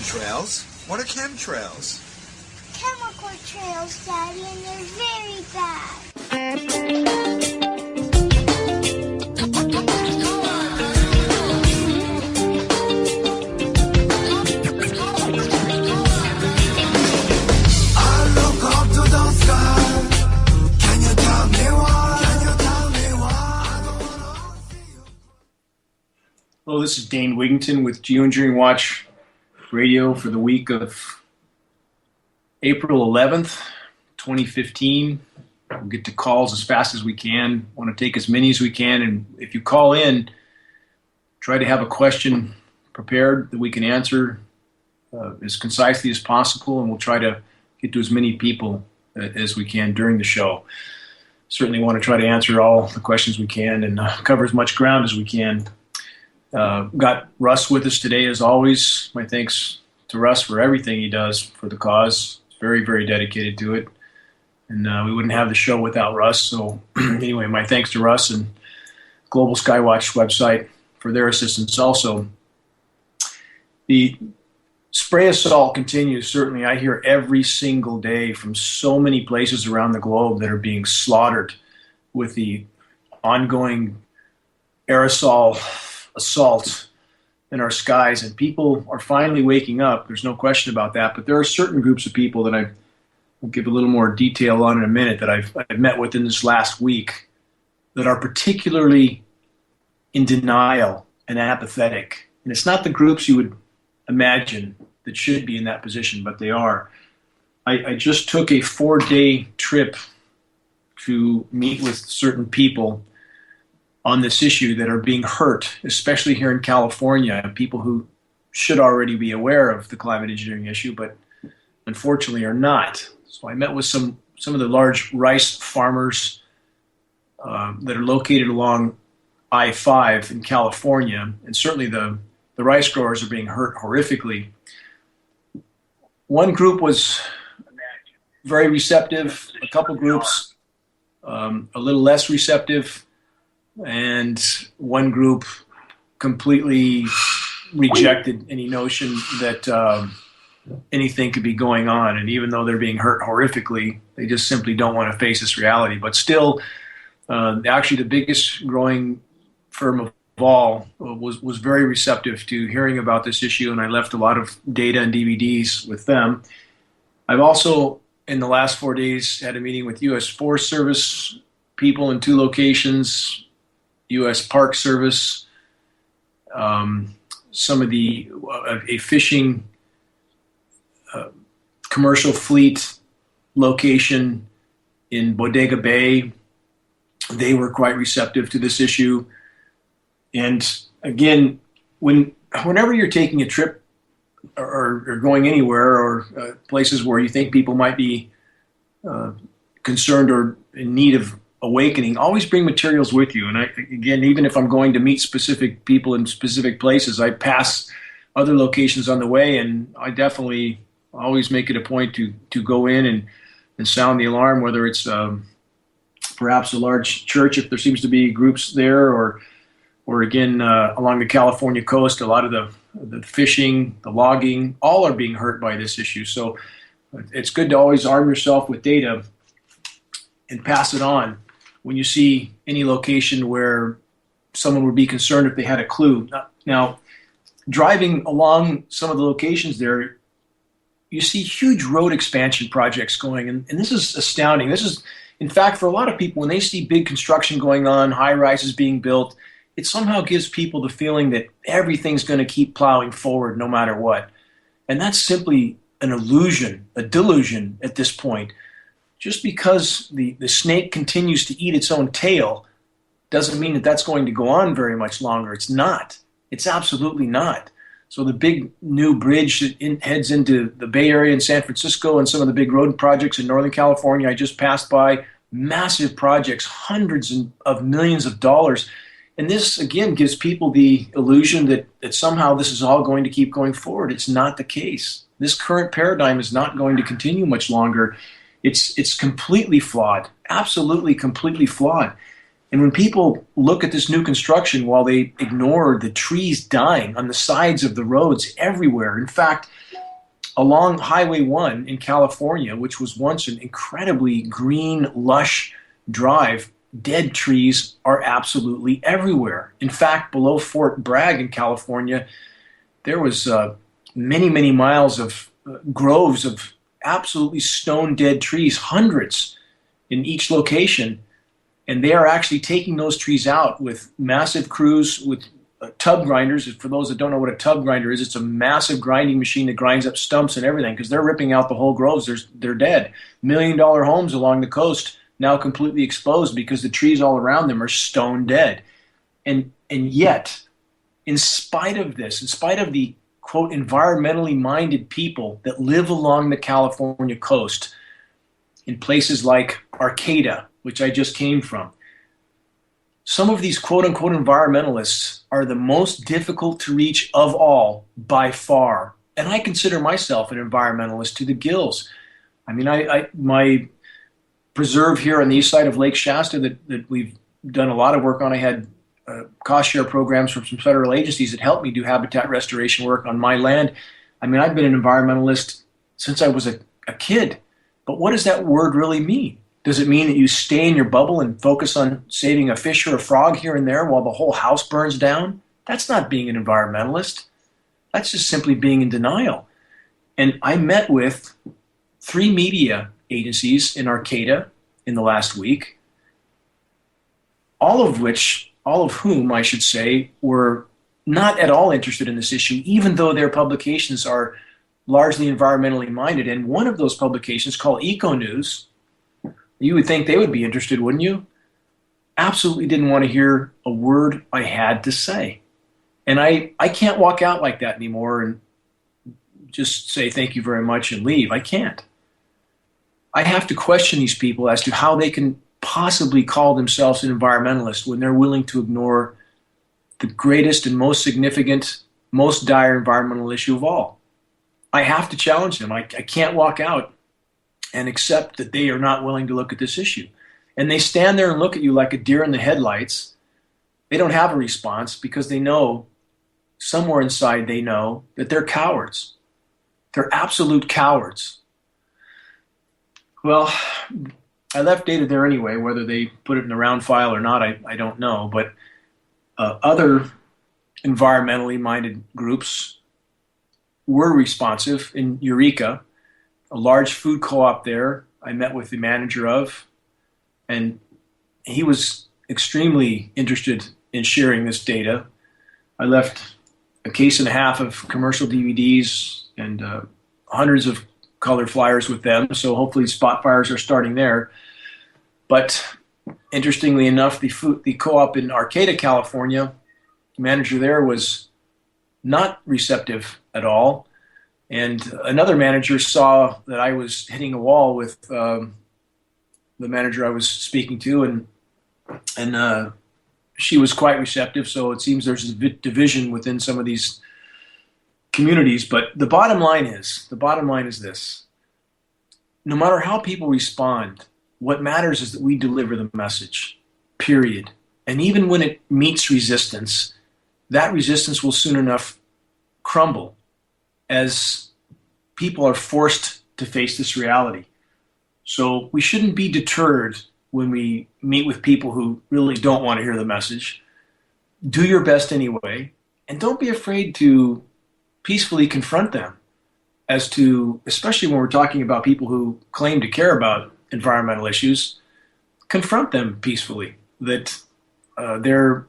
chemtrails? What are chemtrails? Chemical trails, Daddy, and they're very bad. I look up to the sky. Can you tell me why? Hello, this is Dane Wigington with GeoEngineering Watch Radio for the week of April 11th, 2015. We'll get to calls as fast as we can. Want to take as many as we can, and if you call in, try to have a question prepared that we can answer as concisely as possible, and we'll try to get to as many people as we can during the show. Certainly want to try to answer all the questions we can and cover as much ground as we can. Got Russ with us today, as always. My thanks to Russ for everything he does for the cause. He's very, very dedicated to it. And we wouldn't have the show without Russ. So anyway, my thanks to Russ and Global Skywatch website for their assistance also. The spray assault continues. Certainly, I hear every single day from so many places around the globe that are being slaughtered with the ongoing aerosol assault in our skies, and people are finally waking up. There's no question about that, but there are certain groups of people that I will give a little more detail on in a minute that I've met with in this last week that are particularly in denial and apathetic. And it's not the groups you would imagine that should be in that position, but they are. I just took a 4-day trip to meet with certain people on this issue that are being hurt, especially here in California, people who should already be aware of the climate engineering issue, but unfortunately are not. So I met with some of the large rice farmers that are located along I-5 in California, and certainly the rice growers are being hurt horrifically. One group was very receptive, a couple groups a little less receptive, and one group completely rejected any notion that anything could be going on. And even though they're being hurt horrifically, they just simply don't want to face this reality. But still, actually the biggest growing firm of all was very receptive to hearing about this issue, and I left a lot of data and DVDs with them. I've also, in the last 4 days, had a meeting with U.S. Forest Service people in 2 locations, U.S. Park Service, some of a fishing commercial fleet location in Bodega Bay. They were quite receptive to this issue. And again, whenever you're taking a trip or going anywhere or places where you think people might be concerned or in need of awakening, always bring materials with you. And again, even if I'm going to meet specific people in specific places, I pass other locations on the way, and I definitely always make it a point to go in and sound the alarm, whether it's perhaps a large church, if there seems to be groups there, or again, along the California coast, a lot of the fishing, the logging, all are being hurt by this issue. So it's good to always arm yourself with data and pass it on when you see any location where someone would be concerned if they had a clue. Now, driving along some of the locations there, you see huge road expansion projects going, and this is astounding. This is, in fact, for a lot of people, when they see big construction going on, high-rises being built, it somehow gives people the feeling that everything's going to keep plowing forward no matter what. And that's simply an illusion, a delusion at this point. Just because the snake continues to eat its own tail doesn't mean that that's going to go on very much longer. It's not. It's absolutely not. So the big new bridge that heads into the Bay Area in San Francisco and some of the big road projects in Northern California I just passed by, massive projects, hundreds of millions of dollars. And this, again, gives people the illusion that somehow this is all going to keep going forward. It's not the case. This current paradigm is not going to continue much longer. It's completely flawed, absolutely completely flawed. And when people look at this new construction while they ignore the trees dying on the sides of the roads everywhere, in fact, along Highway 1 in California, which was once an incredibly green, lush drive, dead trees are absolutely everywhere. In fact, below Fort Bragg in California, there was many, many miles of groves of absolutely stone dead trees, hundreds in each location. And they are actually taking those trees out with massive crews, with tub grinders. For those that don't know what a tub grinder is, it's a massive grinding machine that grinds up stumps and everything because they're ripping out the whole groves. They're dead. $1 million homes along the coast now completely exposed because the trees all around them are stone dead. And yet, in spite of this, in spite of the, quote, environmentally minded people that live along the California coast in places like Arcata, which I just came from, some of these quote-unquote environmentalists are the most difficult to reach of all by far. And I consider myself an environmentalist to the gills. I mean, my preserve here on the east side of Lake Shasta that we've done a lot of work on, I had cost share programs from some federal agencies that helped me do habitat restoration work on my land. I mean, I've been an environmentalist since I was a kid. But what does that word really mean? Does it mean that you stay in your bubble and focus on saving a fish or a frog here and there while the whole house burns down? That's not being an environmentalist. That's just simply being in denial. And I met with 3 media agencies in Arcata in the last week, all of whom, I should say, were not at all interested in this issue, even though their publications are largely environmentally minded. And one of those publications, called Eco News, you would think they would be interested, wouldn't you? Absolutely didn't want to hear a word I had to say. And I can't walk out like that anymore and just say thank you very much and leave. I can't. I have to question these people as to how they can possibly call themselves an environmentalist when they're willing to ignore the greatest and most significant, most dire environmental issue of all. I have to challenge them. I can't walk out and accept that they are not willing to look at this issue. And they stand there and look at you like a deer in the headlights. They don't have a response because they know, somewhere inside they know, that they're cowards. They're absolute cowards. Well, I left data there anyway. Whether they put it in a round file or not, I don't know. But other environmentally minded groups were responsive. In Eureka, a large food co-op there, I met with the manager of, and he was extremely interested in sharing this data. I left a case and a half of commercial DVDs and hundreds of color flyers with them, so hopefully spot fires are starting there. But interestingly enough, the co-op in Arcata, California, the manager there was not receptive at all. And another manager saw that I was hitting a wall with the manager I was speaking to, and she was quite receptive. So it seems there's a division within some of these communities. But the bottom line is this: no matter how people respond, what matters is that we deliver the message. Period. And even when it meets resistance, that resistance will soon enough crumble as people are forced to face this reality. So we shouldn't be deterred when we meet with people who really don't want to hear the message. Do your best anyway, and don't be afraid to peacefully confront them as to, especially when we're talking about people who claim to care about environmental issues, confront them peacefully, that their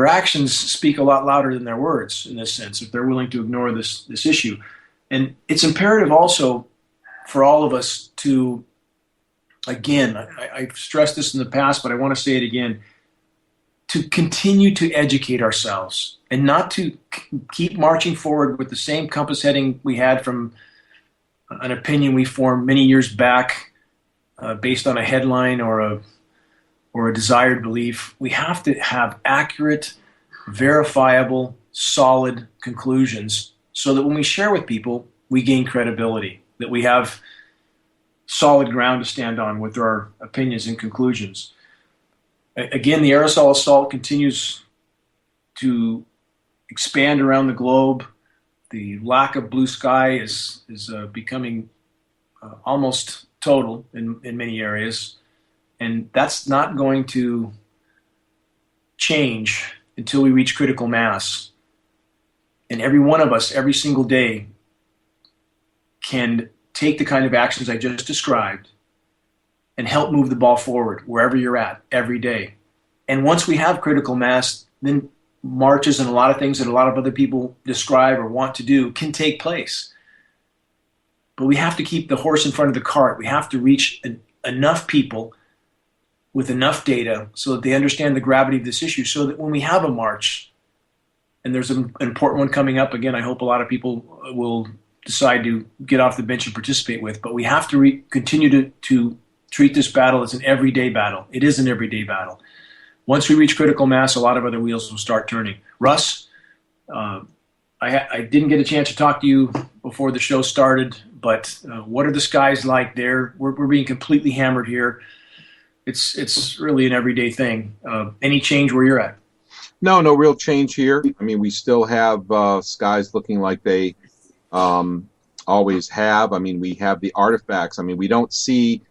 actions speak a lot louder than their words in this sense, if they're willing to ignore this issue. And it's imperative also for all of us to, again, I've stressed this in the past, but I want to say it again, to continue to educate ourselves and not to keep marching forward with the same compass heading we had from an opinion we formed many years back based on a headline or a desired belief. We have to have accurate, verifiable, solid conclusions so that when we share with people, we gain credibility, that we have solid ground to stand on with our opinions and conclusions. Again, the aerosol assault continues to expand around the globe. The lack of blue sky is becoming almost total in many areas, and that's not going to change until we reach critical mass. And every one of us, every single day, can take the kind of actions I just described and help move the ball forward wherever you're at every day. And once we have critical mass, then marches and a lot of things that a lot of other people describe or want to do can take place. But we have to keep the horse in front of the cart. We have to reach enough people with enough data so that they understand the gravity of this issue, so that when we have a march, and there's an important one coming up, again, I hope a lot of people will decide to get off the bench and participate with, but we have to continue to treat this battle as an everyday battle. It is an everyday battle. Once we reach critical mass, a lot of other wheels will start turning. Russ, I didn't get a chance to talk to you before the show started, but what are the skies like there? We're being completely hammered here. It's really an everyday thing. Any change where you're at? No real change here. I mean, we still have skies looking like they always have. I mean, we have the artifacts. I mean, we don't see,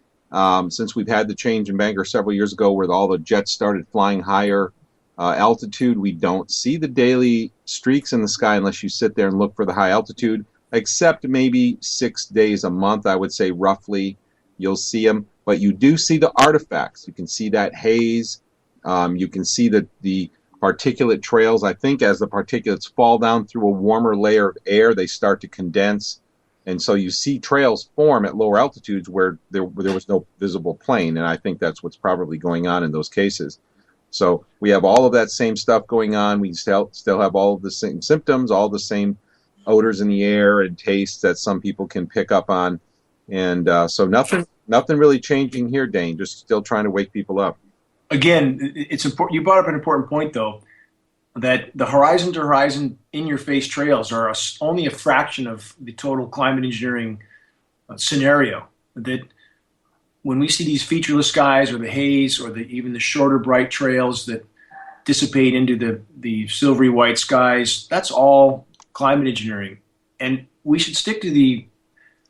since we've had the change in Bangor several years ago where all the jets started flying higher altitude, we don't see the daily streaks in the sky unless you sit there and look for the high altitude, except maybe 6 days a month, I would say roughly, you'll see them. But you do see the artifacts. You can see that haze. You can see the particulate trails. I think as the particulates fall down through a warmer layer of air, they start to condense. And so you see trails form at lower altitudes where there was no visible plane. And I think that's what's probably going on in those cases. So we have all of that same stuff going on. We still have all of the same symptoms, all the same odors in the air and tastes that some people can pick up on. And so nothing really changing here, Dane, just still trying to wake people up. Again, it's important. You brought up an important point, though, that the horizon-to-horizon in-your-face trails are only a fraction of the total climate engineering scenario. That when we see these featureless skies or the haze or even the shorter bright trails that dissipate into the silvery white skies, that's all climate engineering. And we should stick to the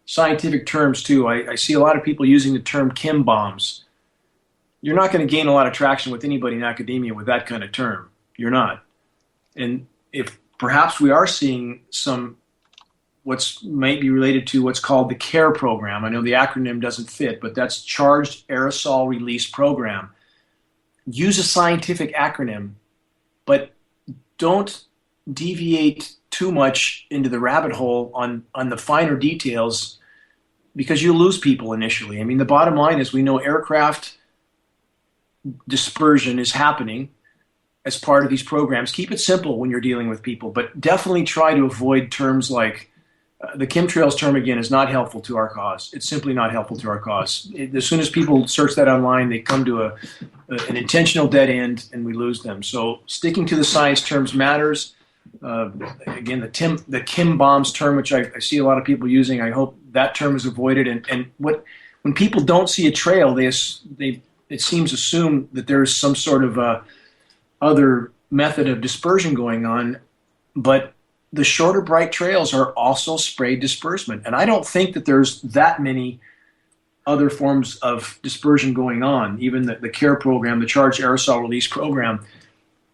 scientific terms, too. I see a lot of people using the term chem bombs. You're not going to gain a lot of traction with anybody in academia with that kind of term. You're not. And if perhaps we are seeing what's might be related to what's called the CARE program. I know the acronym doesn't fit, but that's Charged Aerosol Release Program. Use a scientific acronym, but don't deviate too much into the rabbit hole on the finer details, because you'll lose people initially. I mean, the bottom line is we know aircraft dispersion is happening as part of these programs. Keep it simple when you're dealing with people, but definitely try to avoid terms like the chemtrails term, again, is not helpful to our cause. It's simply not helpful to our cause. As soon as people search that online, they come to an intentional dead end, and we lose them. So sticking to the science terms matters. Again, the chem bombs term, which I see a lot of people using, I hope that term is avoided. And when people don't see a trail, they it seems assume that there's some sort of other method of dispersion going on, but the shorter bright trails are also sprayed disbursement. And I don't think that there's that many other forms of dispersion going on. Even the CARE program, the Charged Aerosol Release Program,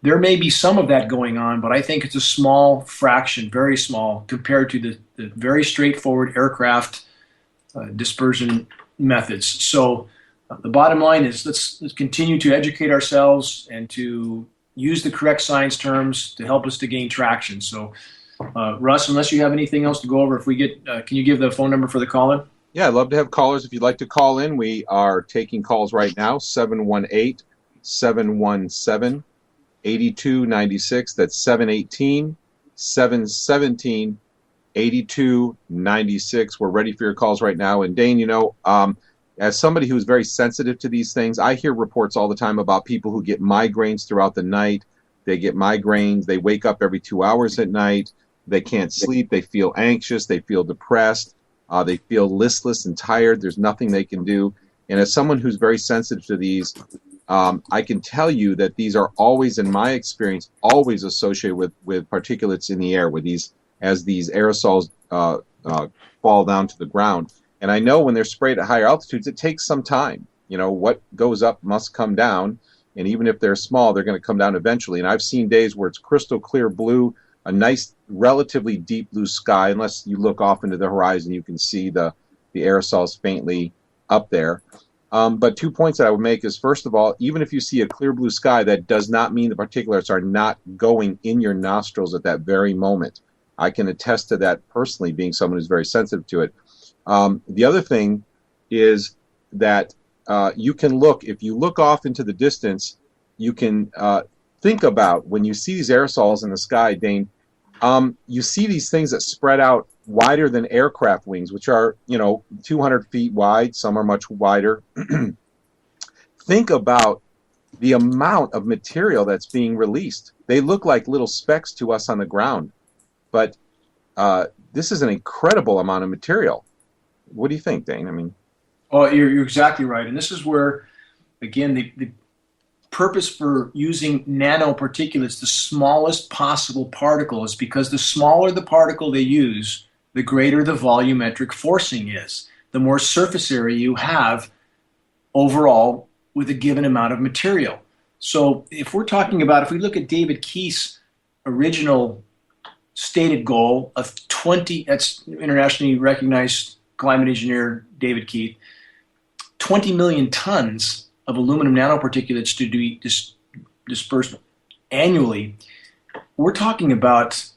there may be some of that going on, but I think it's a small fraction, very small, compared to the very straightforward aircraft dispersion methods. So the bottom line is let's continue to educate ourselves and to use the correct science terms to help us to gain traction. So, Russ, unless you have anything else to go over, can you give the phone number for the call-in? Yeah, I'd love to have callers. If you'd like to call in, we are taking calls right now, 718-717-8296. That's 718-717-8296. We're ready for your calls right now. And Dane, as somebody who's very sensitive to these things, I hear reports all the time about people who get migraines throughout the night. They get migraines. They wake up every 2 hours at night. They can't sleep. They feel anxious. They feel depressed. They feel listless and tired. There's nothing they can do. And as someone who's very sensitive to these, I can tell you that these are always, in my experience, always associated with particulates in the air, with these as these aerosols fall down to the ground. And I know when they're sprayed at higher altitudes, it takes some time. You know, what goes up must come down. And even if they're small, they're going to come down eventually. And I've seen days where it's crystal clear blue, a nice, relatively deep blue sky, unless you look off into the horizon, you can see the aerosols faintly up there. But 2 points that I would make is, first of all, even if you see a clear blue sky, that does not mean the particulates are not going in your nostrils at that very moment. I can attest to that personally, being someone who's very sensitive to it. The other thing is that you can look, if you look off into the distance, you can think about when you see these aerosols in the sky, Dane, you see these things that spread out wider than aircraft wings, which are, 200 feet wide. Some are much wider. Think about the amount of material that's being released. They look like little specks to us on the ground, but this is an incredible amount of material. What do you think, Dane? I mean, well, you're exactly right, and this is where, again, the purpose for using nanoparticulates, the smallest possible particle, is because the smaller the particle they use, the greater the volumetric forcing is. The more surface area you have overall with a given amount of material. So if we're talking about, if we look at David Keith's original stated goal of 20, that's internationally recognized climate engineer David Keith, 20 million tons of aluminum nanoparticulates to be dispersed annually, we're talking about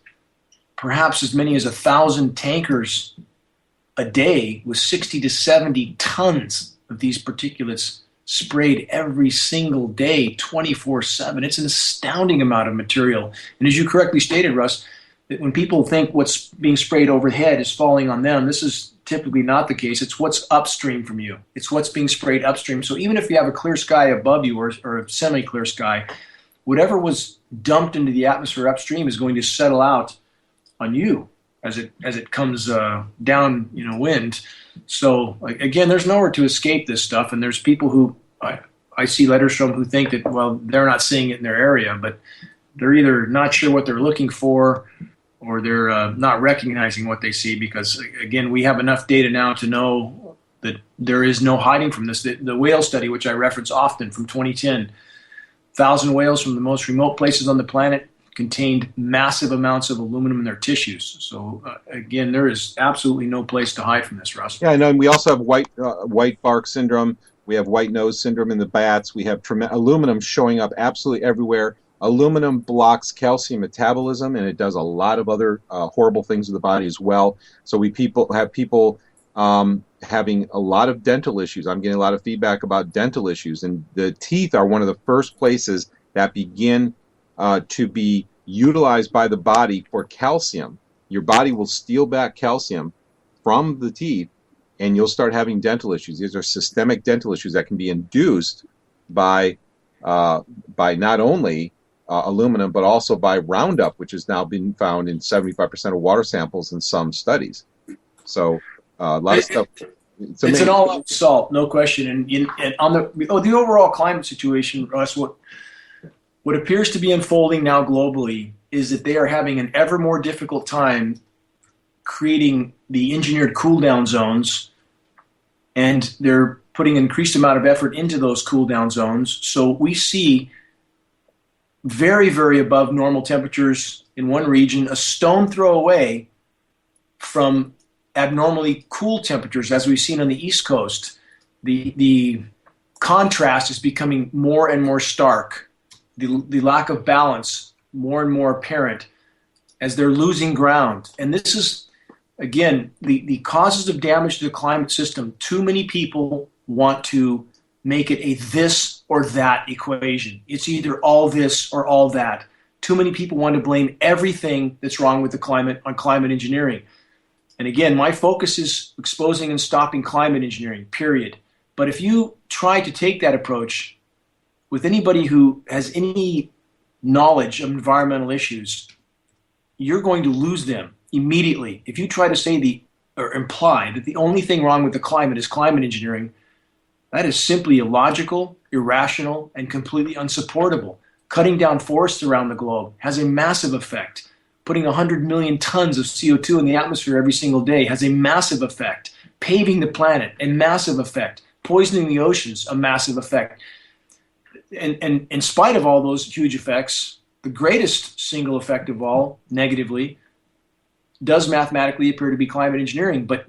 perhaps as many as 1,000 tankers a day with 60 to 70 tons of these particulates sprayed every single day, 24/7. It's an astounding amount of material. And as you correctly stated, Russ, that when people think what's being sprayed overhead is falling on them, this is typically not the case. It's what's upstream from you. It's what's being sprayed upstream. So even if you have a clear sky above you or a semi-clear sky, whatever was dumped into the atmosphere upstream is going to settle out on you as it comes down, wind. So again, there's nowhere to escape this stuff, and there's people who I see letters from who think that, well, they're not seeing it in their area, but they're either not sure what they're looking for, or they're not recognizing what they see, because, again, we have enough data now to know that there is no hiding from this. The whale study, which I reference often from 2010, 1,000 whales from the most remote places on the planet contained massive amounts of aluminum in their tissues. So, again, there is absolutely no place to hide from this, Russ. Yeah, I know. And we also have white bark syndrome. We have white nose syndrome in the bats. We have aluminum showing up absolutely everywhere. Aluminum blocks calcium metabolism, and it does a lot of other horrible things to the body as well. So we have people having a lot of dental issues. I'm getting a lot of feedback about dental issues, and the teeth are one of the first places that begin to be utilized by the body for calcium. Your body will steal back calcium from the teeth, and you'll start having dental issues. These are systemic dental issues that can be induced by not only aluminum, but also by Roundup, which has now been found in 75% of water samples in some studies. So a lot of stuff. It's an all-out assault, no question. And on the overall climate situation, Russ, what appears to be unfolding now globally is that they are having an ever more difficult time creating the engineered cool-down zones, and they're putting an increased amount of effort into those cool-down zones. So we see very, very above normal temperatures in one region, a stone throw away from abnormally cool temperatures, as we've seen on the East Coast. The contrast is becoming more and more stark. The lack of balance more and more apparent as they're losing ground. And this is, again, the causes of damage to the climate system. Too many people want to make it a this or that equation. It's either all this or all that. Too many people want to blame everything that's wrong with the climate on climate engineering. And again, my focus is exposing and stopping climate engineering, period. But if you try to take that approach with anybody who has any knowledge of environmental issues, you're going to lose them immediately. If you try to say or imply that the only thing wrong with the climate is climate engineering, that is simply illogical, irrational, and completely unsupportable. Cutting down forests around the globe has a massive effect. putting 100 million tons of CO2 in the atmosphere every single day has a massive effect. Paving the planet, a massive effect. Poisoning the oceans, a massive effect. And in spite of all those huge effects, the greatest single effect of all, negatively, does mathematically appear to be climate engineering. But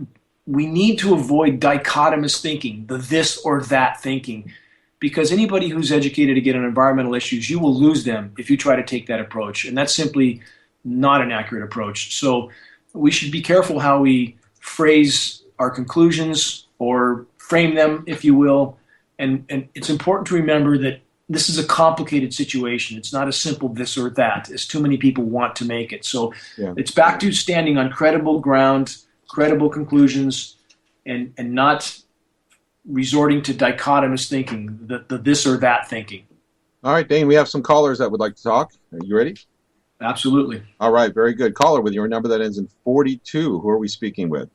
we need to avoid dichotomous thinking, the this or that thinking, because anybody who's educated again on environmental issues, you will lose them if you try to take that approach. And that's simply not an accurate approach. So we should be careful how we phrase our conclusions or frame them, if you will. And it's important to remember that this is a complicated situation. It's not a simple this or that, as too many people want to make it. So it's back to standing on credible ground, credible conclusions, and not resorting to dichotomous thinking, the this or that thinking. All right, Dane, we have some callers that would like to talk. Are you ready? Absolutely. All right, very good. Caller with your number that ends in 42. Who are we speaking with?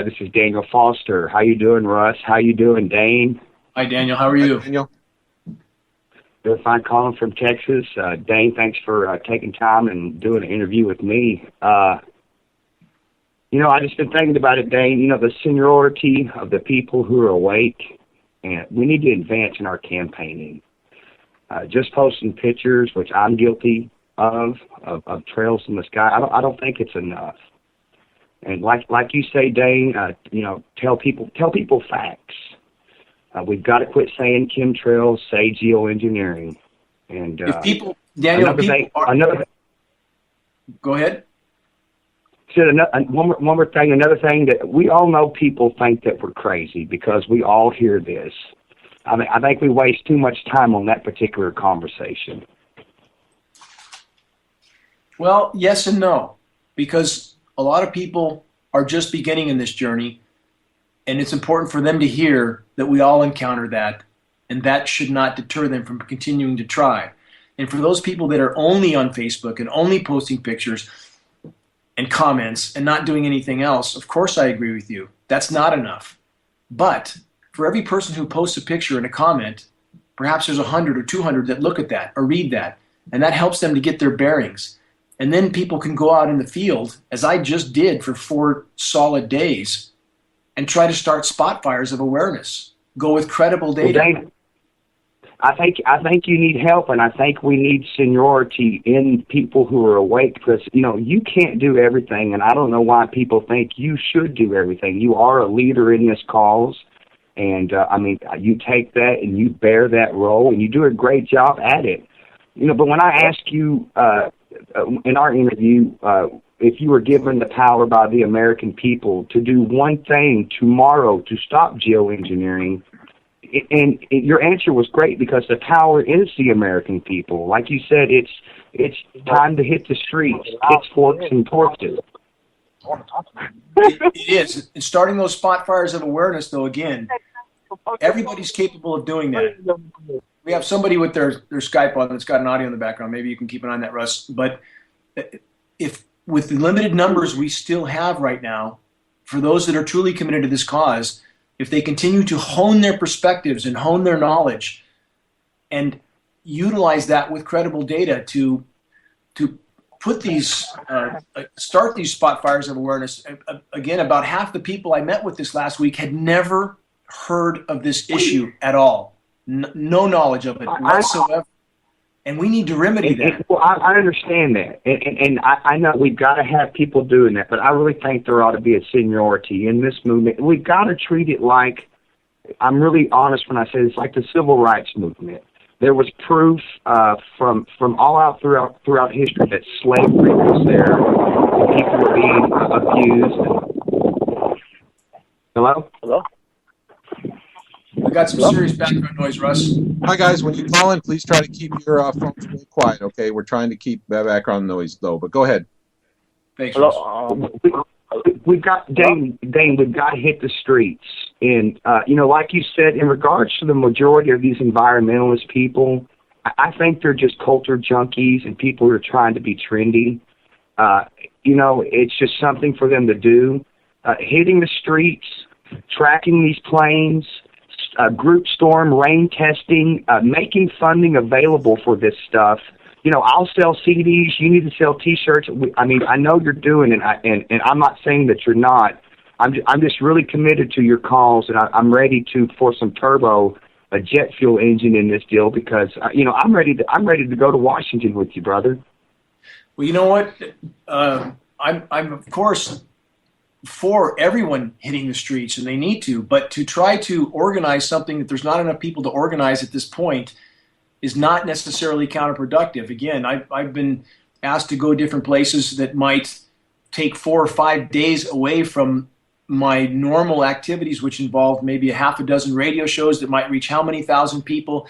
This is Daniel Foster. How you doing, Russ? How you doing, Dane? Hi, Daniel. How are you? Hi, Daniel. Doing fine, calling from Texas. Dane, thanks for taking time and doing an interview with me. You know, I just been thinking about it, Dane. You know, the seniority of the people who are awake, and we need to advance in our campaigning. Just posting pictures, which I'm guilty of trails in the sky, I don't think it's enough. And like you say, Dane, you know, tell people facts. We've got to quit saying chemtrails, say geoengineering. And if people, Daniel, go ahead. Said one more thing. Another thing that we all know, people think that we're crazy because we all hear this. I mean, I think we waste too much time on that particular conversation. Well, yes and no, because a lot of people are just beginning in this journey, and it's important for them to hear that we all encounter that, and that should not deter them from continuing to try. And for those people that are only on Facebook and only posting pictures and comments and not doing anything else, of course I agree with you. That's not enough. But for every person who posts a picture and a comment, perhaps there's 100 or 200 that look at that or read that, and that helps them to get their bearings. And then people can go out in the field, as I just did for 4 solid days, and try to start spot fires of awareness. Go with credible data. Well, Dane, I think you need help, and I think we need seniority in people who are awake, because, you know, you can't do everything, and I don't know why people think you should do everything. You are a leader in this cause, and, I mean, you take that and you bear that role, and you do a great job at it. You know, but when I asked you in our interview if you were given the power by the American people to do one thing tomorrow to stop geoengineering, and your answer was great, because the power is the American people. Like you said, it's time to hit the streets, pitchforks and torches. It is. And starting those spot fires of awareness, though, again, everybody's capable of doing that. We have somebody with their Skype on that's got an audio in the background. Maybe you can keep an eye on that, Russ. But if with the limited numbers we still have right now, for those that are truly committed to this cause, if they continue to hone their perspectives and hone their knowledge and utilize that with credible data to put these, start these spot fires of awareness. Again, about half the people I met with this last week had never heard of this issue at all. No knowledge of it whatsoever. And we need to remedy that. Well, I understand that. And I know we've got to have people doing that, but I really think there ought to be a seniority in this movement. We've got to treat it like, I'm really honest when I say it's like the civil rights movement. There was proof from all out throughout history that slavery was there, and people were being abused. Hello? Hello? We got some serious background noise, Russ. Hi, guys. When you call in, please try to keep your phones really quiet, okay? We're trying to keep background noise low, but go ahead. Thanks, Russ. We've got, Dane, we've got to hit the streets. And, you know, like you said, in regards to the majority of these environmentalist people, I think they're just culture junkies and people who are trying to be trendy. You know, it's just something for them to do. Hitting the streets, tracking these planes, group storm, rain testing, making funding available for this stuff I'll sell CDs. You need to sell T-shirts. I mean, I know you're doing it, and I'm not saying that you're not. I'm just really committed to your calls, and I'm ready for some turbo, a jet fuel engine in this deal because I'm ready to go to Washington with you, brother. Well, you know what? I'm of course for everyone hitting the streets, and they need to. But to try to organize something that there's not enough people to organize at this point is not necessarily counterproductive. Again, I've been asked to go different places that might take 4 or 5 days away from my normal activities, which involve maybe a half a dozen radio shows that might reach how many thousand people.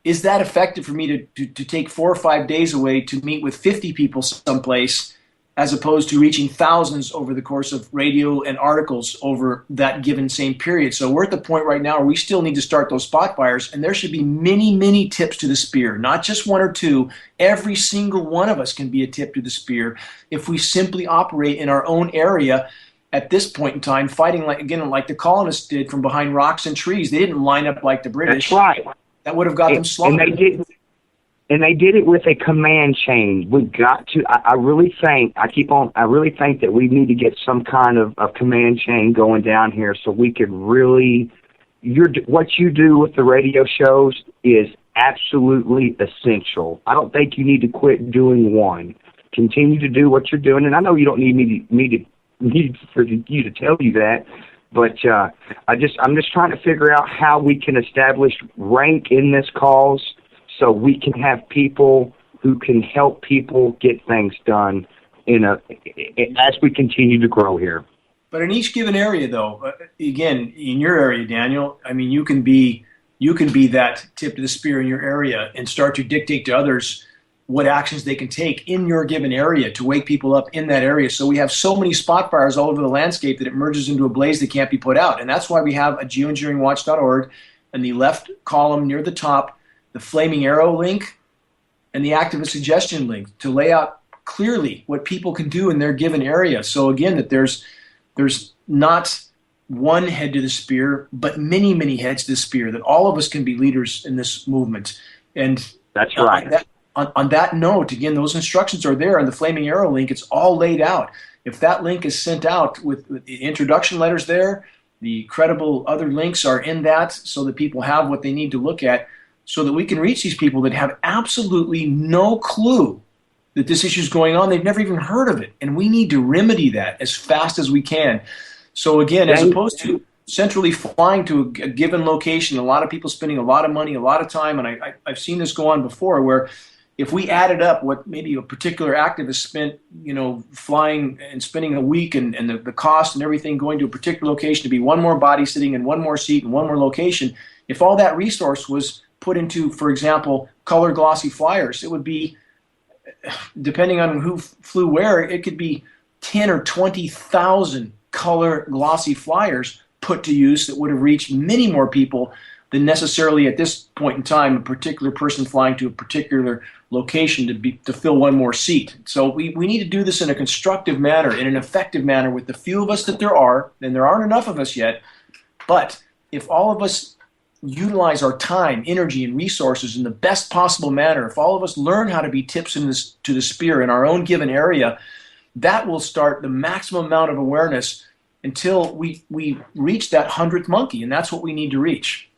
Is that effective for me to take 4 or 5 days away to meet with 50 people someplace, as opposed to reaching thousands over the course of radio and articles over that given same period? So we're at the point right now where we still need to start those spot fires, and there should be many, many tips to the spear, not just 1 or 2. Every single one of us can be a tip to the spear if we simply operate in our own area at this point in time, fighting like the colonists did from behind rocks and trees. They didn't line up like the British. That's right. That would have got them slaughtered. And they did it with a command chain. We've got to. I really think that we need to get some kind of command chain going down here so we could really. What you do with the radio shows is absolutely essential. I don't think you need to quit doing one. Continue to do what you're doing, and I know you don't need for you to tell you that. But I'm just trying to figure out how we can establish rank in this cause so we can have people who can help people get things done as we continue to grow here. But in each given area, though, again, in your area, Daniel, I mean, you can be that tip to the spear in your area and start to dictate to others what actions they can take in your given area to wake people up in that area. So we have so many spot fires all over the landscape that it merges into a blaze that can't be put out. And that's why we have a geoengineeringwatch.org, and the left column near the top, the flaming arrow link and the activist suggestion link to lay out clearly what people can do in their given area. So again, that there's not one head to the spear, but many, many heads to the spear, that all of us can be leaders in this movement. And that's right. On that note, again, those instructions are there on the flaming arrow link. It's all laid out. If that link is sent out with the introduction letters there, the credible other links are in that so that people have what they need to look at so that we can reach these people that have absolutely no clue that this issue is going on. They've never even heard of it. And we need to remedy that as fast as we can. So again, as opposed to centrally flying to a given location, a lot of people spending a lot of money, a lot of time, and I've seen this go on before where if we added up what maybe a particular activist spent, flying and spending a week and the cost and everything going to a particular location to be one more body sitting in one more seat in one more location, if all that resource was put into, for example, color glossy flyers, it would be, depending on who flew where, it could be 10 or 20,000 color glossy flyers put to use that would have reached many more people than necessarily at this point in time a particular person flying to a particular location to fill one more seat. So we need to do this in a constructive manner, in an effective manner with the few of us that there are, and there aren't enough of us yet, but if all of us utilize our time, energy, and resources in the best possible manner, if all of us learn how to be tips to the spear in our own given area, that will start the maximum amount of awareness until we reach that 100th monkey, and that's what we need to reach.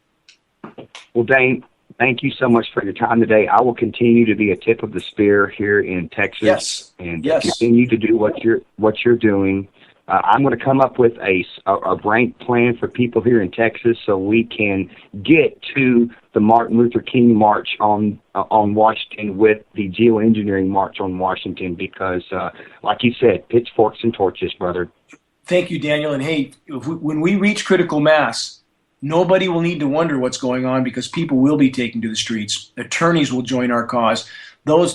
Well, Dane, thank you so much for your time today. I will continue to be a tip of the spear here in Texas, and continue to do what you're doing. I'm going to come up with a rank plan for people here in Texas so we can get to the Martin Luther King March on Washington with the Geoengineering March on Washington because, like you said, pitchforks and torches, brother. Thank you, Daniel. And hey, when we reach critical mass, nobody will need to wonder what's going on because people will be taken to the streets. Attorneys will join our cause.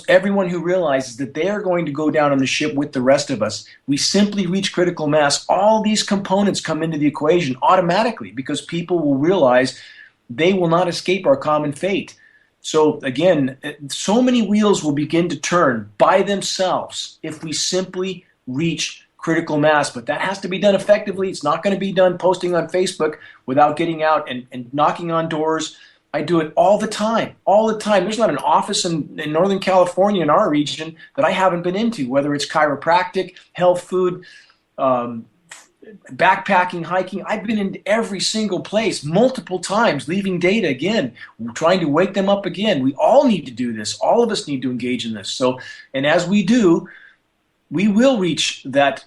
Everyone who realizes that they are going to go down on the ship with the rest of us, we simply reach critical mass. All these components come into the equation automatically because people will realize they will not escape our common fate. So again, so many wheels will begin to turn by themselves if we simply reach critical mass, but that has to be done effectively. It's not going to be done posting on Facebook without getting out and knocking on doors I do it all the time, all the time. There's not an office in Northern California in our region that I haven't been into, whether it's chiropractic, health food, backpacking, hiking. I've been in every single place multiple times, leaving data again, trying to wake them up again. We all need to do this. All of us need to engage in this. So, and as we do, we will reach that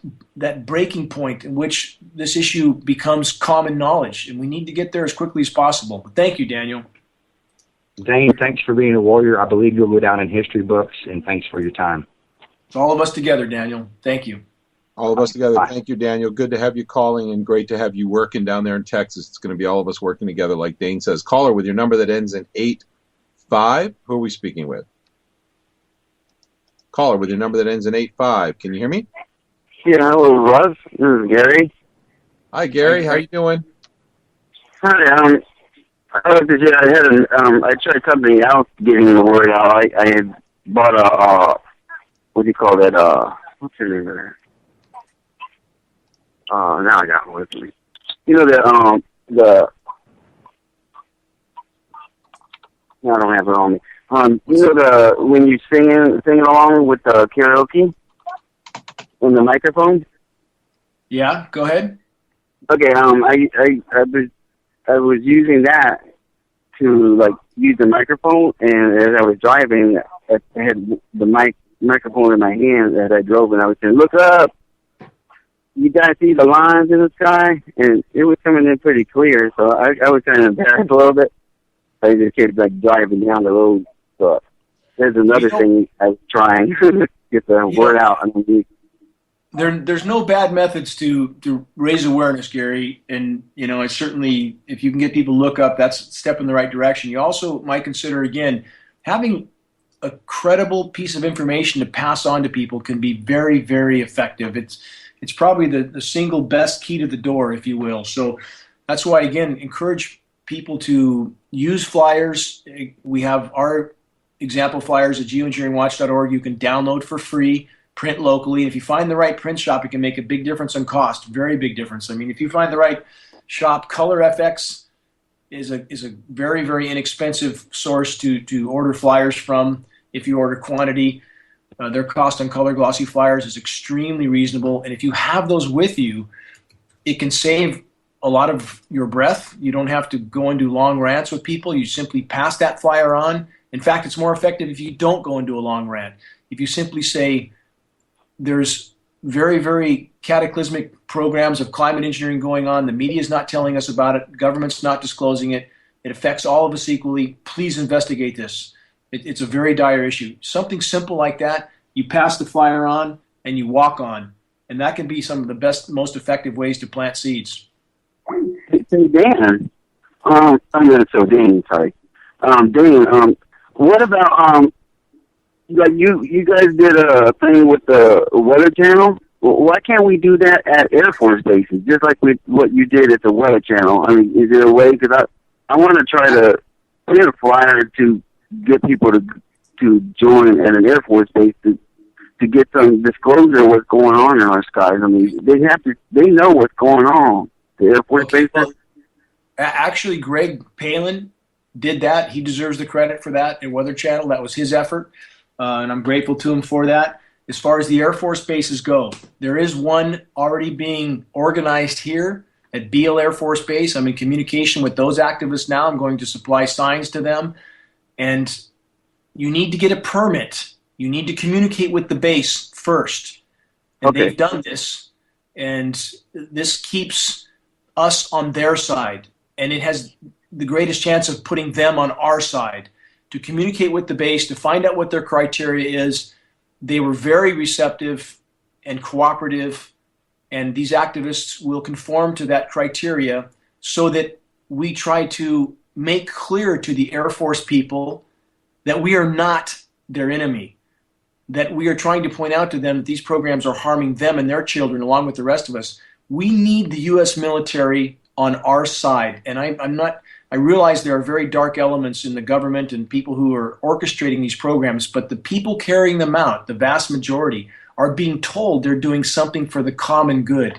breaking point in which this issue becomes common knowledge, and we need to get there as quickly as possible. But thank you, Daniel. Dane, thanks for being a warrior. I believe you'll go down in history books, and thanks for your time. It's all of us together, Daniel. Thank you. All of us together. Bye. Thank you, Daniel. Good to have you calling, and great to have you working down there in Texas. It's going to be all of us working together, like Dane says. Caller with your number that ends in 85. Who are we speaking with? Caller with your number that ends in 85. Can you hear me? Yeah, hello, Russ. This is Gary. Hi, Gary. How you doing? Hi, I tried something else getting the word out. I had bought what do you call that? What's it name there? Now I got it with me. You know no, I don't have it on me. You know when you sing along with the karaoke on the microphone? Yeah, go ahead. Okay, I was using that to use the microphone, and as I was driving, I had the microphone in my hand as I drove, and I was saying, "Look up! You guys see the lines in the sky?" And it was coming in pretty clear, so I was kind of embarrassed a little bit. I just kept driving down the road. So there's another thing I was trying to get the word out. There's no bad methods to raise awareness, Gary, and it's certainly, if you can get people to look up, that's a step in the right direction. You also might consider, again, having a credible piece of information to pass on to people can be very, very effective. It's probably the single best key to the door, if you will. So that's why, again, encourage people to use flyers. We have our example flyers at geoengineeringwatch.org. You can download for free, print locally. If you find the right print shop, it can make a big difference on cost, very big difference. I mean, if you find the right shop, Color FX is a very, very inexpensive source to order flyers from. If you order quantity, their cost on color glossy flyers is extremely reasonable. And if you have those with you, it can save a lot of your breath. You don't have to go and do long rants with people. You simply pass that flyer on. In fact, it's more effective if you don't go into a long rant. If you simply say, there's very, very cataclysmic programs of climate engineering going on. The media is not telling us about it. Government's not disclosing it. It affects all of us equally. Please investigate this. It's a very dire issue. Something simple like that, you pass the flyer on and you walk on. And that can be some of the best, most effective ways to plant seeds. Hey, Dan. Dane, sorry. Dane, what about, you guys did a thing with the Weather Channel. Why can't we do that at Air Force bases, just like with what you did at the Weather Channel? I mean, is there a way? Because I want to try to put in a flyer to get people to join at an Air Force base to get some disclosure of what's going on in our skies. I mean, they know what's going on. The Air Force bases. Well, actually, Greg Palin did that. He deserves the credit for that in Weather Channel. That was his effort. And I'm grateful to him for that. As far as the Air Force bases go, there is one already being organized here at Beale Air Force Base. I'm in communication with those activists now. I'm going to supply signs to them. And you need to get a permit. You need to communicate with the base first. And okay. They've done this. And this keeps us on their side. And it has the greatest chance of putting them on our side. To communicate with the base, to find out what their criteria is. They were very receptive and cooperative, and these activists will conform to that criteria so that we try to make clear to the Air Force people that we are not their enemy, that we are trying to point out to them that these programs are harming them and their children along with the rest of us. We need the U.S. military on our side, and I realize there are very dark elements in the government and people who are orchestrating these programs, but the people carrying them out, the vast majority, are being told they're doing something for the common good.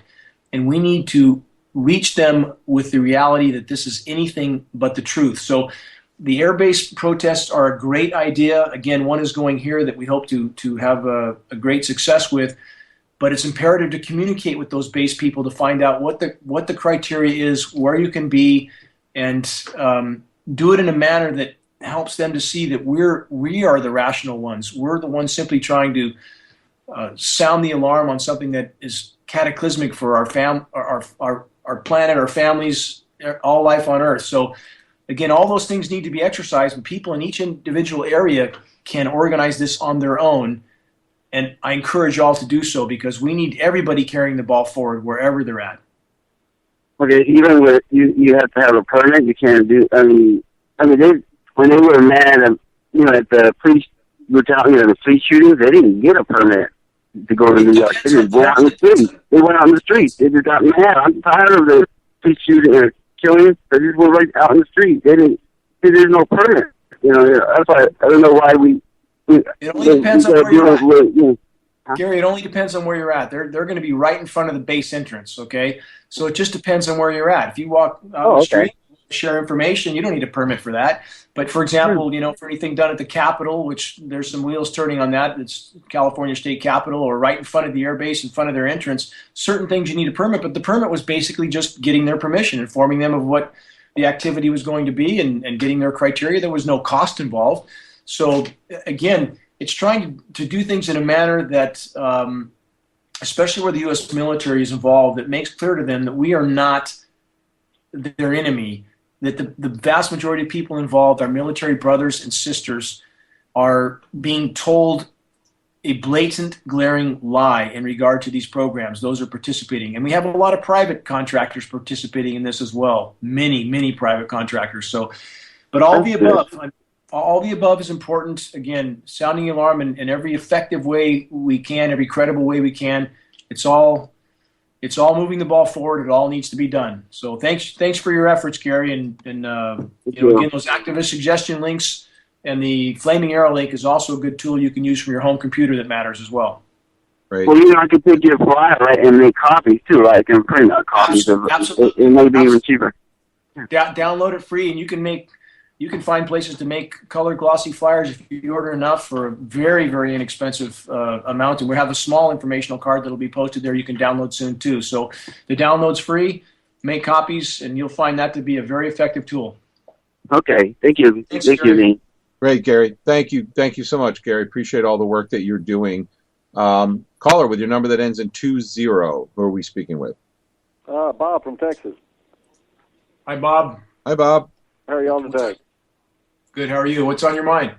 And we need to reach them with the reality that this is anything but the truth. So the airbase protests are a great idea. Again, one is going here that we hope to have a great success with. But it's imperative to communicate with those base people to find out what the criteria is, where you can be, and do it in a manner that helps them to see that we are the rational ones. We're the ones simply trying to sound the alarm on something that is cataclysmic for our planet, our families, all life on Earth. So again, all those things need to be exercised, and people in each individual area can organize this on their own. And I encourage all to do so, because we need everybody carrying the ball forward wherever they're at. Okay, even with you have to have a permit. You can't do. When they were mad at at the police brutality, the police shootings, they didn't get a permit to go to New York. They just went out in the street. They went out in the street. They just got mad. I'm tired of the police shooting and killing. They just went right out in the street. There's no permit. That's why I don't know why we. It only depends on where you're at. Gary, it only depends on where you're at. They're going to be right in front of the base entrance, okay? So it just depends on where you're at. If you walk out the street, share information, you don't need a permit for that. But for example, for anything done at the Capitol, which there's some wheels turning on that, it's California State Capitol, or right in front of the airbase, in front of their entrance, certain things you need a permit, but the permit was basically just getting their permission, informing them of what the activity was going to be, and getting their criteria. There was no cost involved. So again, it's trying to do things in a manner that, especially where the U.S. military is involved, that makes clear to them that we are not their enemy, that the vast majority of people involved, our military brothers and sisters, are being told a blatant, glaring lie in regard to these programs. Those are participating. And we have a lot of private contractors participating in this as well, many private contractors. So, but all the above is important. Again, sounding the alarm in every effective way we can, every credible way we can. It's all moving the ball forward. It all needs to be done. So thanks for your efforts, Gary. And again, those activist suggestion links and the flaming arrow link is also a good tool you can use from your home computer that matters as well. Right. Well, I could take your flyer, right, and make copies too. Right? I can print out copies of it. Absolutely. It may be even cheaper. Download it free, and you can find places to make color glossy flyers if you order enough for a very, very inexpensive amount. And we have a small informational card that will be posted there you can download soon too. So the download's free, make copies, and you'll find that to be a very effective tool. Okay, thank you. Thanks, Thank you, Dane. Great, Gary. Thank you so much, Gary. Appreciate all the work that you're doing. Caller with your number that ends in 20. Who are we speaking with? Bob from Texas. Hi, Bob. Hi, Bob. How are y'all today? Good. How are you? What's on your mind?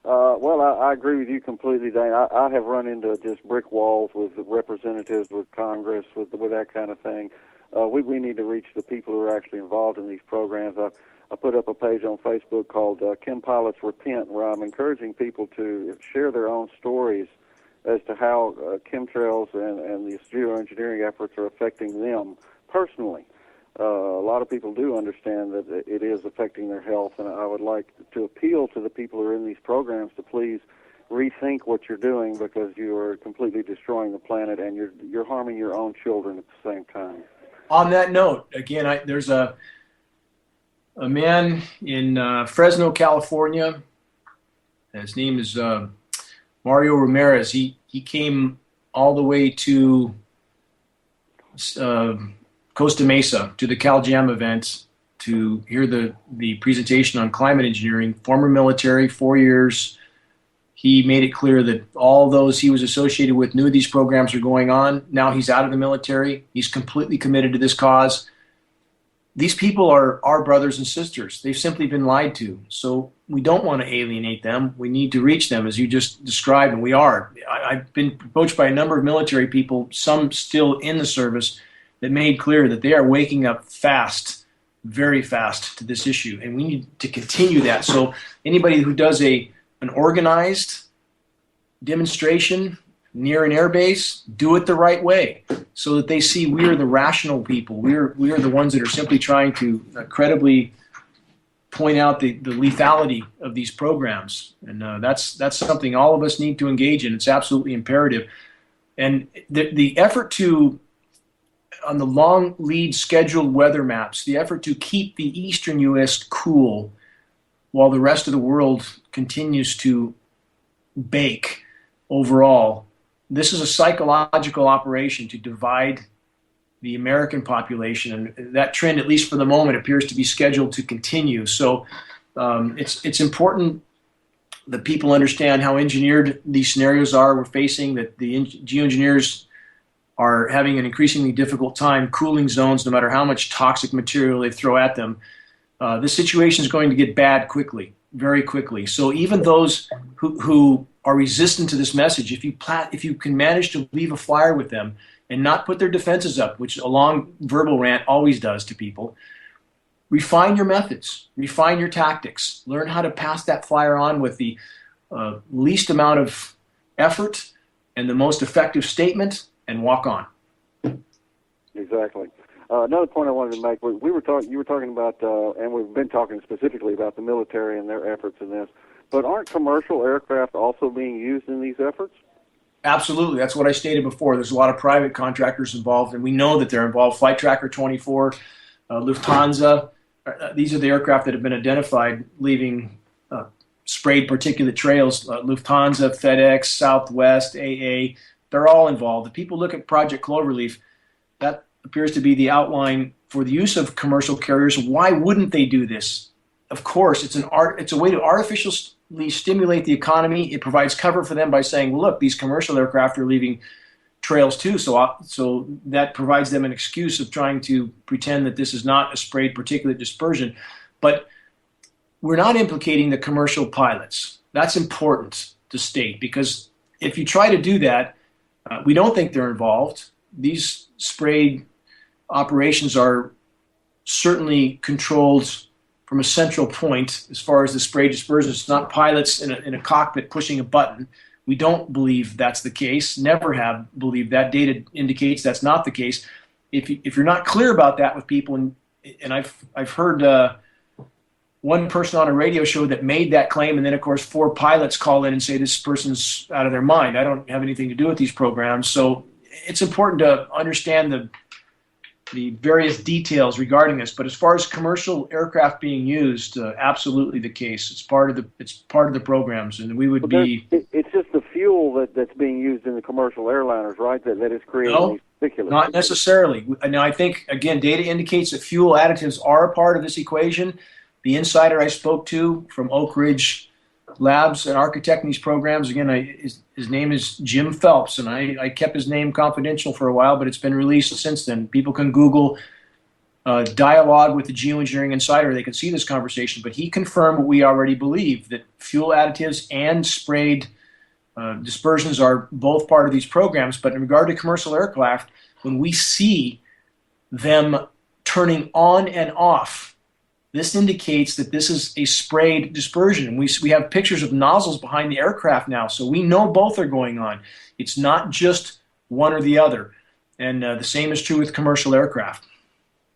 Well, I agree with you completely, Dane. I have run into just brick walls with representatives, with Congress, with that kind of thing. We need to reach the people who are actually involved in these programs. I put up a page on Facebook called Chem Pilots Repent, where I'm encouraging people to share their own stories as to how chemtrails and these geoengineering efforts are affecting them personally. A lot of people do understand that it is affecting their health, and I would like to appeal to the people who are in these programs to please rethink what you're doing, because you are completely destroying the planet and you're harming your own children at the same time. On that note, again, there's a man in Fresno, California. His name is Mario Ramirez. He came all the way to Costa Mesa to the CalJam event to hear the presentation on climate engineering. Former military, 4 years. He made it clear that all those he was associated with knew these programs were going on. Now he's out of the military. He's completely committed to this cause. These people are our brothers and sisters. They've simply been lied to. So we don't want to alienate them. We need to reach them, as you just described, and we are. I've been approached by a number of military people, some still in the service, that made clear that they are waking up fast, very fast, to this issue. And we need to continue that. So anybody who does an organized demonstration near an airbase, do it the right way, so that they see we are the rational people. We are the ones that are simply trying to credibly point out the lethality of these programs. And that's something all of us need to engage in. It's absolutely imperative. And the effort to, on the long lead scheduled weather maps, the effort to keep the eastern U.S. cool while the rest of the world continues to bake overall, this is a psychological operation to divide the American population, and that trend, at least for the moment, appears to be scheduled to continue. So it's important that people understand how engineered these scenarios are we're facing, that the geoengineers are having an increasingly difficult time cooling zones no matter how much toxic material they throw at them. This situation is going to get bad quickly, very quickly. So even those who are resistant to this message, if you can manage to leave a flyer with them and not put their defenses up, which a long verbal rant always does to people, refine your methods, refine your tactics, learn how to pass that flyer on with the least amount of effort and the most effective statement, and walk on. Exactly. Another point I wanted to make, you were talking about, and we've been talking specifically about the military and their efforts in this, but aren't commercial aircraft also being used in these efforts? Absolutely. That's what I stated before. There's a lot of private contractors involved, and we know that they're involved. Flight Tracker 24, Lufthansa, these are the aircraft that have been identified leaving sprayed particulate trails. Lufthansa, FedEx, Southwest, AA, they're all involved. If people look at Project Cloverleaf, that appears to be the outline for the use of commercial carriers. Why wouldn't they do this? Of course, it's a way to artificially stimulate the economy. It provides cover for them by saying, well, look, these commercial aircraft are leaving trails too, so that provides them an excuse of trying to pretend that this is not a sprayed particulate dispersion. But we're not implicating the commercial pilots. That's important to state, because if you try to do that, we don't think they're involved. These sprayed operations are certainly controlled from a central point as far as the spray dispersion. It's not pilots in a cockpit pushing a button. We don't believe that's the case, never have believed that. Data indicates that's not the case. If you're not clear about that with people, and I've heard one person on a radio show that made that claim, and then of course 4 pilots call in and say this person's out of their mind. I don't have anything to do with these programs. So it's important to understand the various details regarding this. But as far as commercial aircraft being used, absolutely the case. It's part of the programs, and we would be. It's just the fuel that's being used in the commercial airliners, right? That is creating these particulates. Not necessarily. Now, I think again, data indicates that fuel additives are a part of this equation. The insider I spoke to from Oak Ridge Labs, an architect in these programs, again, his name is Jim Phelps, and I kept his name confidential for a while, but it's been released since then. People can Google dialogue with the Geoengineering Insider. They can see this conversation, but he confirmed what we already believe, that fuel additives and sprayed dispersions are both part of these programs. But in regard to commercial aircraft, when we see them turning on and off, this indicates that this is a sprayed dispersion. And we have pictures of nozzles behind the aircraft now, so we know both are going on. It's not just one or the other. And the same is true with commercial aircraft.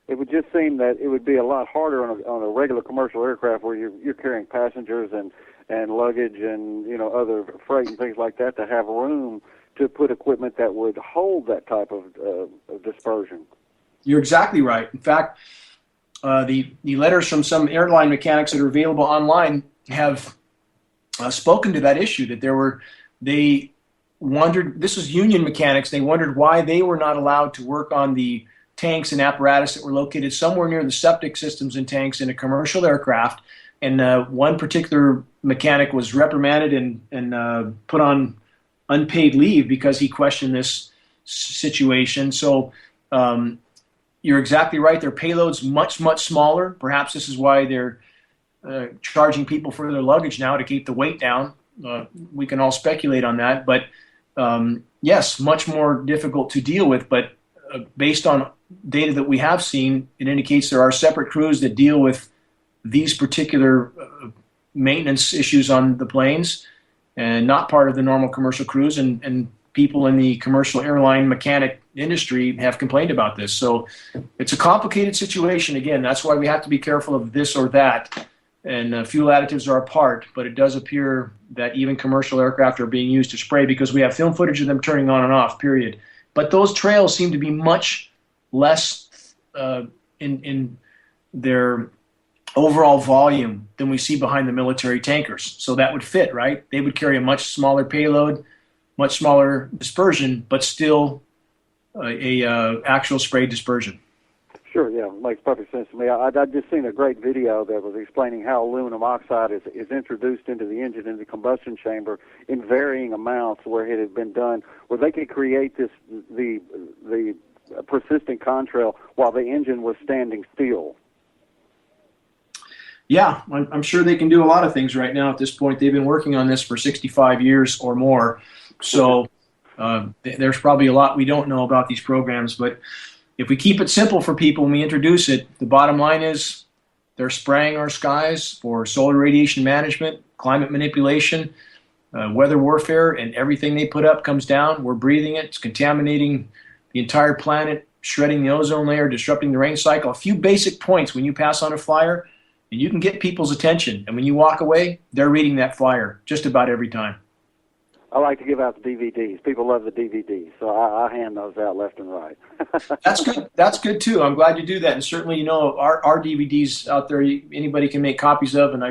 It would just seem that it would be a lot harder on a regular commercial aircraft where you're carrying passengers and luggage and other freight and things like that, to have room to put equipment that would hold that type of dispersion. You're exactly right. In fact, the letters from some airline mechanics that are available online have spoken to that issue, that they wondered, this is union mechanics, they wondered why they were not allowed to work on the tanks and apparatus that were located somewhere near the septic systems and tanks in a commercial aircraft. And one particular mechanic was reprimanded and put on unpaid leave because he questioned this situation. So you're exactly right. Their payload's much, much smaller. Perhaps this is why they're charging people for their luggage now to keep the weight down. We can all speculate on that. But yes, much more difficult to deal with. But based on data that we have seen, it indicates there are separate crews that deal with these particular maintenance issues on the planes, and not part of the normal commercial crews. And people in the commercial airline mechanic industry have complained about this. So it's a complicated situation. Again, that's why we have to be careful of this or that. And fuel additives are a part, but it does appear that even commercial aircraft are being used to spray, because we have film footage of them turning on and off, period. But those trails seem to be much less in their overall volume than we see behind the military tankers. So that would fit, right? They would carry a much smaller payload, much smaller dispersion, but still actual spray dispersion. Sure, yeah, makes perfect sense to me. I'd just seen a great video that was explaining how aluminum oxide is introduced into the engine, in the combustion chamber, in varying amounts, where it had been done, where they could create the persistent contrail while the engine was standing still. Yeah, I'm sure they can do a lot of things right now at this point. They've been working on this for 65 years or more. So there's probably a lot we don't know about these programs, but if we keep it simple for people when we introduce it, the bottom line is they're spraying our skies for solar radiation management, climate manipulation, weather warfare, and everything they put up comes down. We're breathing it. It's contaminating the entire planet, shredding the ozone layer, disrupting the rain cycle. A few basic points when you pass on a flyer, and you can get people's attention. And when you walk away, they're reading that flyer just about every time. I like to give out the DVDs. People love the DVDs, so I hand those out left and right. That's good. That's good too. I'm glad you do that. And certainly, you know, our DVDs out there, anybody can make copies of. And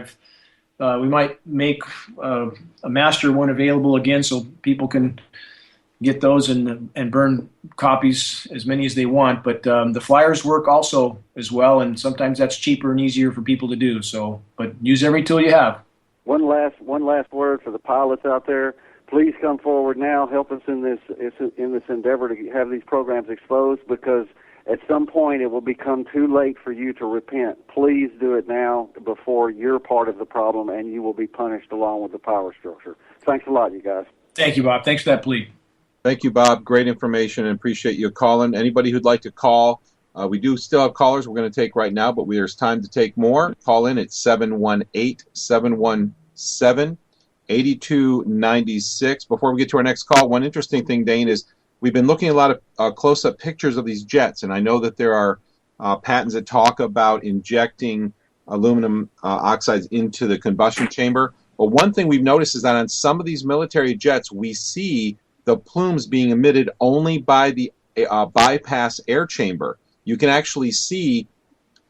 we might make a master one available again, so people can get those and burn copies, as many as they want. But the flyers work also as well, and sometimes that's cheaper and easier for people to do. So, but use every tool you have. One last word for the pilots out there. Please come forward now. Help us in this endeavor to have these programs exposed, because at some point it will become too late for you to repent. Please do it now before you're part of the problem and you will be punished along with the power structure. Thanks a lot, you guys. Thank you, Bob. Thanks for that plea. Thank you, Bob. Great information, and appreciate you calling. Anybody who'd like to call, we do still have callers we're going to take right now, but there's time to take more. Call in at 718-717-8296. Before we get to our next call, one interesting thing, Dane, is we've been looking at a lot of close-up pictures of these jets, and I know that there are patents that talk about injecting aluminum oxides into the combustion chamber. But one thing we've noticed is that on some of these military jets, we see the plumes being emitted only by the bypass air chamber. You can actually see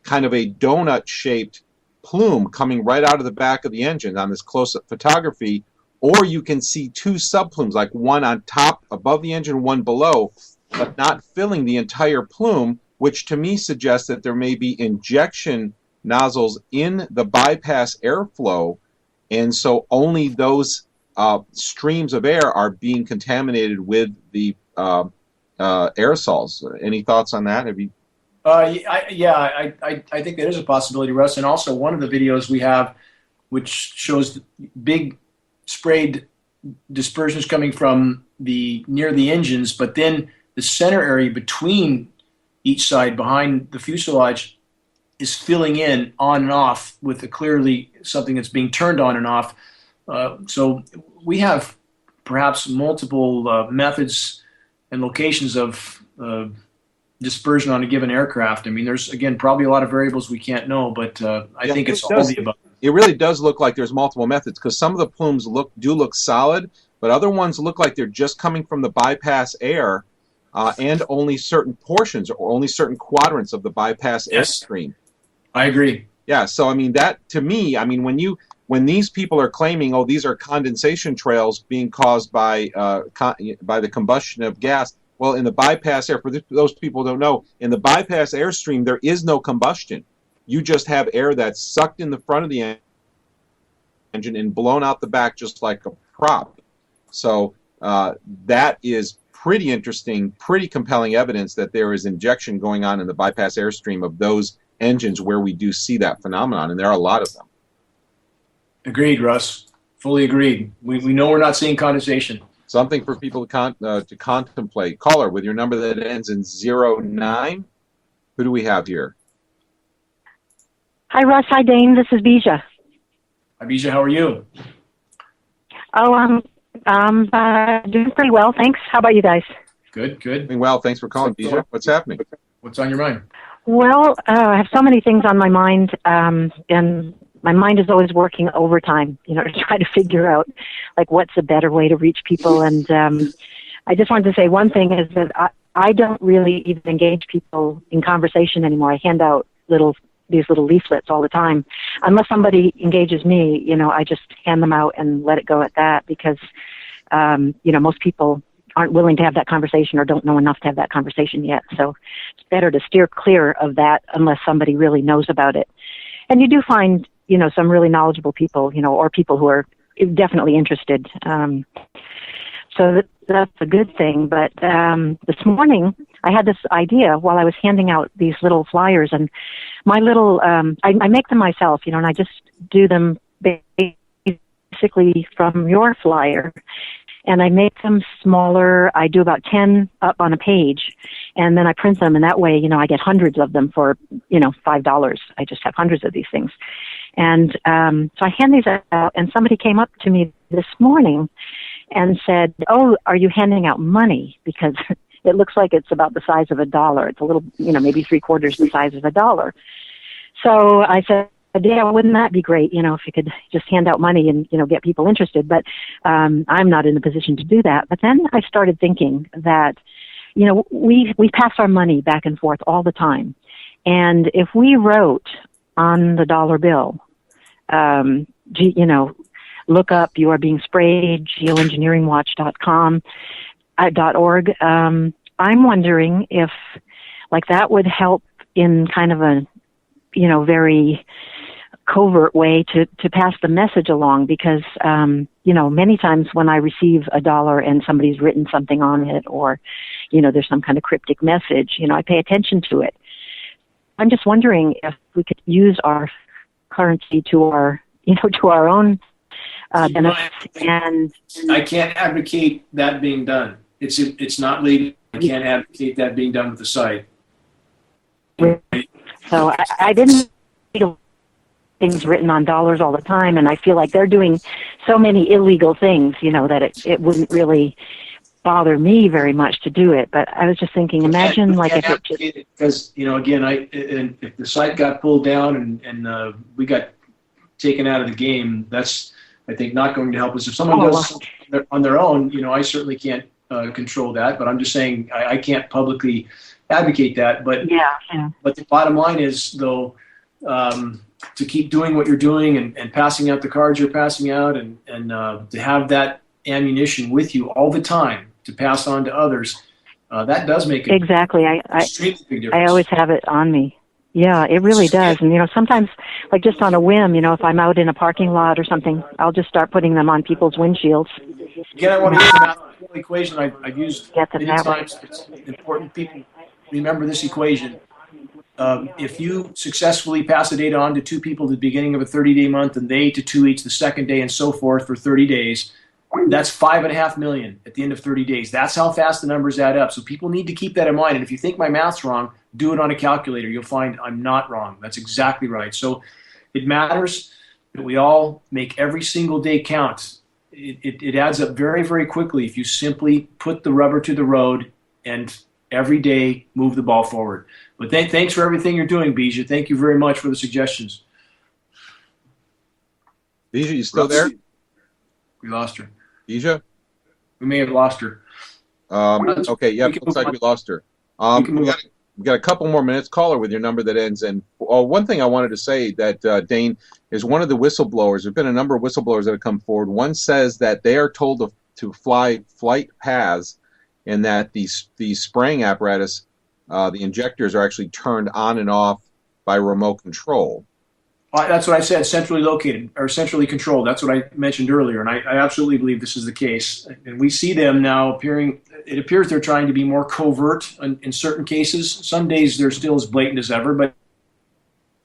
kind of a donut-shaped plume coming right out of the back of the engine on this close-up photography, or you can see two subplumes, like one on top above the engine, one below, but not filling the entire plume, which to me suggests that there may be injection nozzles in the bypass airflow, and so only those streams of air are being contaminated with the aerosols. Any thoughts on that? Have you? I think that is a possibility, Russ. And also, one of the videos we have, which shows big sprayed dispersions coming from near the engines, but then the center area between each side, behind the fuselage, is filling in on and off with clearly something that's being turned on and off. So we have perhaps multiple methods and locations of dispersion on a given aircraft. I mean, there's, again, probably a lot of variables we can't know, but I think it's all the above. It really does look like there's multiple methods, because some of the plumes do look solid, but other ones look like they're just coming from the bypass air and only certain portions or only certain quadrants of the bypass airstream. I agree. Yeah, so I mean, that to me, I mean, when these people are claiming, oh, these are condensation trails being caused by the combustion of gas, well, in the bypass air, for those people who don't know, in the bypass airstream, there is no combustion. You just have air that's sucked in the front of the engine and blown out the back just like a prop. So that is pretty interesting, pretty compelling evidence that there is injection going on in the bypass airstream of those engines where we do see that phenomenon, and there are a lot of them. Agreed, Russ. Fully agreed. We know we're not seeing condensation. Something for people to contemplate. Caller, with your number that ends in 09. Who do we have here? Hi, Russ. Hi, Dane. This is Bija. Hi, Bija. How are you? Oh, I'm doing pretty well, thanks. How about you guys? Good. Doing well. Thanks for calling, Bija. What's happening? What's on your mind? Well, I have so many things on my mind, and my mind is always working overtime, to try to figure out, like, what's a better way to reach people. And I just wanted to say one thing is that I don't really even engage people in conversation anymore. I hand out little these little leaflets all the time. Unless somebody engages me, I just hand them out and let it go at that because, most people aren't willing to have that conversation or don't know enough to have that conversation yet. So it's better to steer clear of that unless somebody really knows about it. And you do find, some really knowledgeable people, or people who are definitely interested. So that's a good thing. But this morning, I had this idea while I was handing out these little flyers, and my little, I make them myself, and I just do them basically from your flyer. And I make them smaller. I do about 10 up on a page, and then I print them, and that way, I get hundreds of them for, $5. I just have hundreds of these things. And so I hand these out, and somebody came up to me this morning and said, "Oh, are you handing out money? Because it looks like it's about the size of $1. It's a little, maybe 3/4 the size of $1." So I said, "Yeah, wouldn't that be great, if you could just hand out money and, get people interested." But I'm not in a position to do that. But then I started thinking that, we pass our money back and forth all the time. And if we wrote on the dollar bill, look up "You Are Being Sprayed," GeoEngineeringWatch.com, .org. I'm wondering if, that would help in kind of a, very covert way to pass the message along because, many times when I receive $1 and somebody's written something on it or, there's some kind of cryptic message, I pay attention to it. I'm just wondering if we could use our currency to our, to our own benefits. And I can't advocate that being done. It's not legal. I can't advocate that being done with the site. So I didn't see things written on dollars all the time, and I feel like they're doing so many illegal things, that it wouldn't really bother me very much to do it. But I was just thinking, imagine if it just... Because, again, if the site got pulled down and we got taken out of the game, that's, I think, not going to help us. If someone does something on their own, I certainly can't control that, but I'm just saying I can't publicly advocate that. But but the bottom line is, though, to keep doing what you're doing and passing out the cards you're passing out and to have that ammunition with you all the time to pass on to others, that does make it exactly. extremely big difference. I always have it on me. Yeah, it really does. And, sometimes, just on a whim, if I'm out in a parking lot or something, I'll just start putting them on people's windshields. Again, I want to use the mathematical equation I've used many times. It's important people remember this equation. If you successfully pass the data on to 2 people at the beginning of a 30-day month and they to 2 each the second day and so forth for 30 days, that's 5.5 million at the end of 30 days. That's how fast the numbers add up. So people need to keep that in mind. And if you think my math's wrong, do it on a calculator. You'll find I'm not wrong. That's exactly right. So it matters that we all make every single day count. It adds up very, very quickly if you simply put the rubber to the road and every day move the ball forward. But thanks for everything you're doing, Bijah. Thank you very much for the suggestions. Bijah, you still there? We lost her. Bijah? We may have lost her. Okay, yeah, looks like we lost her. We got a couple more minutes. Caller with your number that ends in... one thing I wanted to say that, Dane, is one of the whistleblowers, there have been a number of whistleblowers that have come forward. One says that they are told to fly flight paths and that the spraying apparatus, the injectors, are actually turned on and off by remote control. That's what I said, centrally located or centrally controlled. That's what I mentioned earlier, and I absolutely believe this is the case. And we see them now appearing, it appears they're trying to be more covert in certain cases. Some days they're still as blatant as ever, but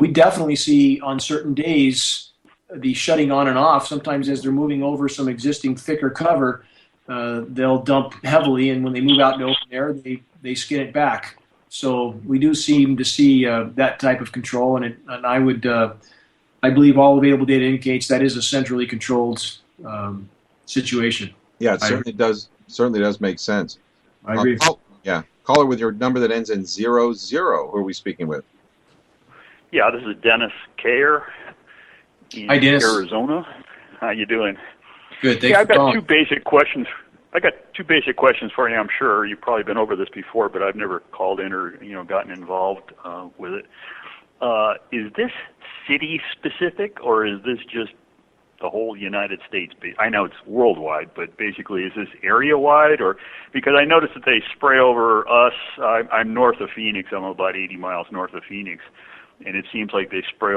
we definitely see on certain days the shutting on and off. Sometimes as they're moving over some existing thicker cover, they'll dump heavily, and when they move out in the open air, they skin it back. So we do seem to see that type of control, and I would... I believe all available data indicates that is a centrally controlled situation. Yeah, it certainly does make sense. I agree. Yeah. Caller with your number that ends in 00. Who are we speaking with? Yeah, this is Dennis Kayer in Arizona. How you doing? Good. Thanks I've for got calling. two basic questions. For you. I'm sure you've probably been over this before, but I've never called in or gotten involved with it. Is this city specific, or is this just the whole United States? I know it's worldwide, but basically, is this area wide? Or because I noticed that they spray over us. I'm north of Phoenix. I'm about 80 miles north of Phoenix, and it seems like they spray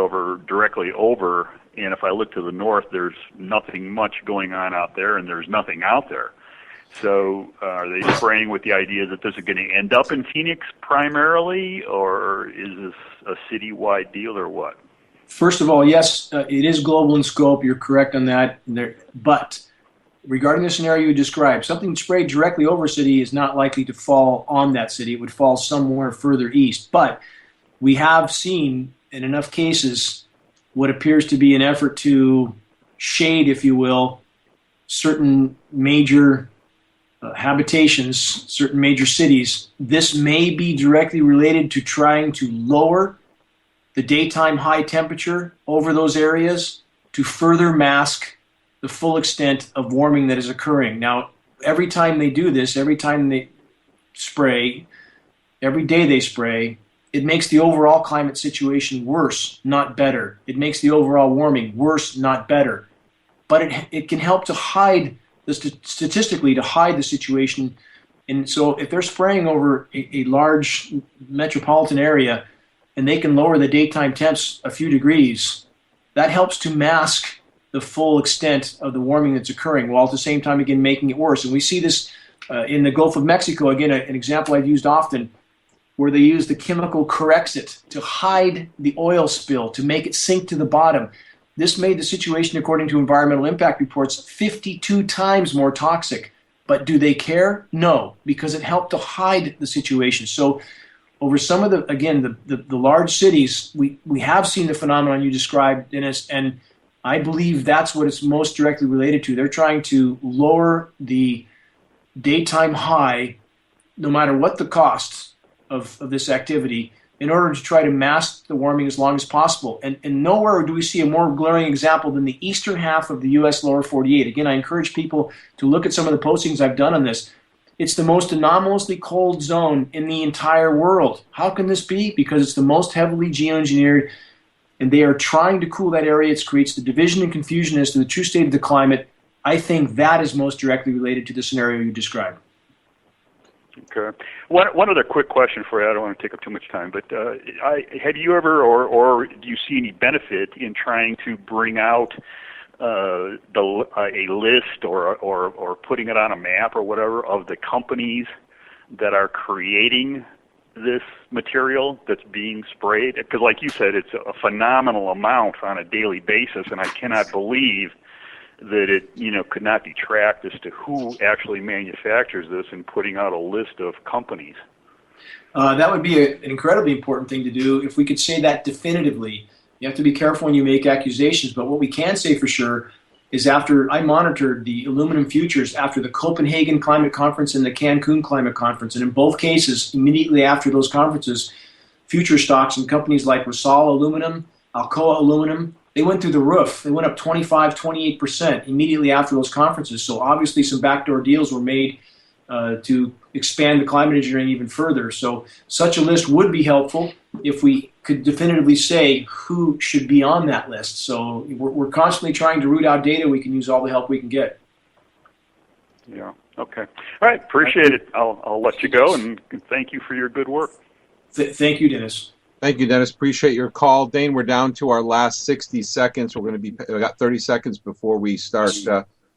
directly over. And if I look to the north, there's nothing much going on out there, and there's nothing out there. So are they spraying with the idea that this is going to end up in Phoenix primarily, or is this a citywide deal, or what? First of all, yes, it is global in scope. You're correct on that. But regarding the scenario you described, something sprayed directly over a city is not likely to fall on that city. It would fall somewhere further east. But we have seen in enough cases what appears to be an effort to shade, if you will, certain major habitations, certain major cities. This may be directly related to trying to lower the daytime high temperature over those areas to further mask the full extent of warming that is occurring. Now, every time they do this, every time they spray, every day they spray, it makes the overall climate situation worse, not better. It makes the overall warming worse, not better. But it can help to hide, statistically, to hide the situation. And so if they're spraying over a large metropolitan area and they can lower the daytime temps a few degrees, that helps to mask the full extent of the warming that's occurring, while at the same time, again, making it worse. And we see this in the Gulf of Mexico, again, an example I've used often, where they use the chemical Corexit to hide the oil spill, to make it sink to the bottom. This made the situation, according to environmental impact reports, 52 times more toxic. But do they care? No, because it helped to hide the situation. So over some of the large cities, we have seen the phenomenon you described, Dennis, and I believe that's what it's most directly related to. They're trying to lower the daytime high, no matter what the cost of this activity, in order to try to mask the warming as long as possible. And nowhere do we see a more glaring example than the eastern half of the U.S. lower 48. Again, I encourage people to look at some of the postings I've done on this. It's the most anomalously cold zone in the entire world. How can this be? Because it's the most heavily geoengineered, and they are trying to cool that area. It creates the division and confusion as to the true state of the climate. I think that is most directly related to the scenario you described. Okay. One other quick question for you. I don't want to take up too much time, but have you ever, or do you see any benefit in trying to bring out a list or putting it on a map or whatever of the companies that are creating this material that's being sprayed? Because like you said, it's a phenomenal amount on a daily basis, and I cannot believe that it could not be tracked as to who actually manufactures this and putting out a list of companies. That would be an incredibly important thing to do. If we could say that definitively, you have to be careful when you make accusations, but what we can say for sure is after I monitored the aluminum futures after the Copenhagen Climate Conference and the Cancun Climate Conference, and in both cases, immediately after those conferences, future stocks in companies like Rusal Aluminum, Alcoa Aluminum, they went through the roof. They went up 25, 28% immediately after those conferences. So obviously some backdoor deals were made to expand the climate engineering even further. So such a list would be helpful if we could definitively say who should be on that list. So we're constantly trying to root out data. We can use all the help we can get. Yeah. Okay. All right. Appreciate it. I'll let you go, and thank you for your good work. Thank you, Dennis. Thank you, Dennis. Appreciate your call. Dane, we're down to our last 60 seconds. We got 30 seconds before we start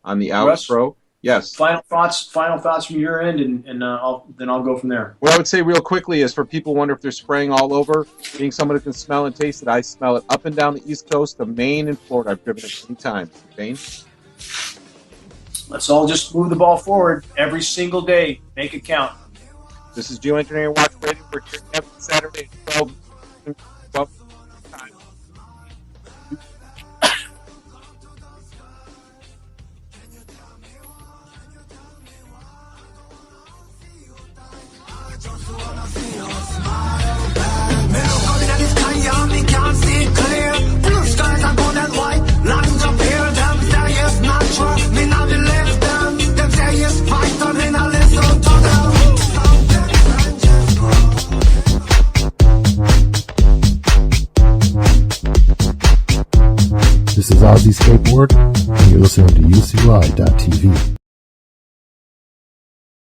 on the outro. Yes. Final thoughts from your end, and then I'll go from there. What I would say real quickly is for people who wonder if they're spraying all over, being someone who can smell and taste it, I smell it up and down the East Coast, to Maine and Florida. I've driven it many times. Dane? Let's all just move the ball forward every single day. Make it count. This is GeoEngineering Watch Radio. We're here every Saturday at 12 time. Can't see clear. Blue skies are gold and white. Lines up here, them say it's natural. Me now believe them. Them say it's vital. Me now listen to them. Network, and you're listening to UCLI.tv.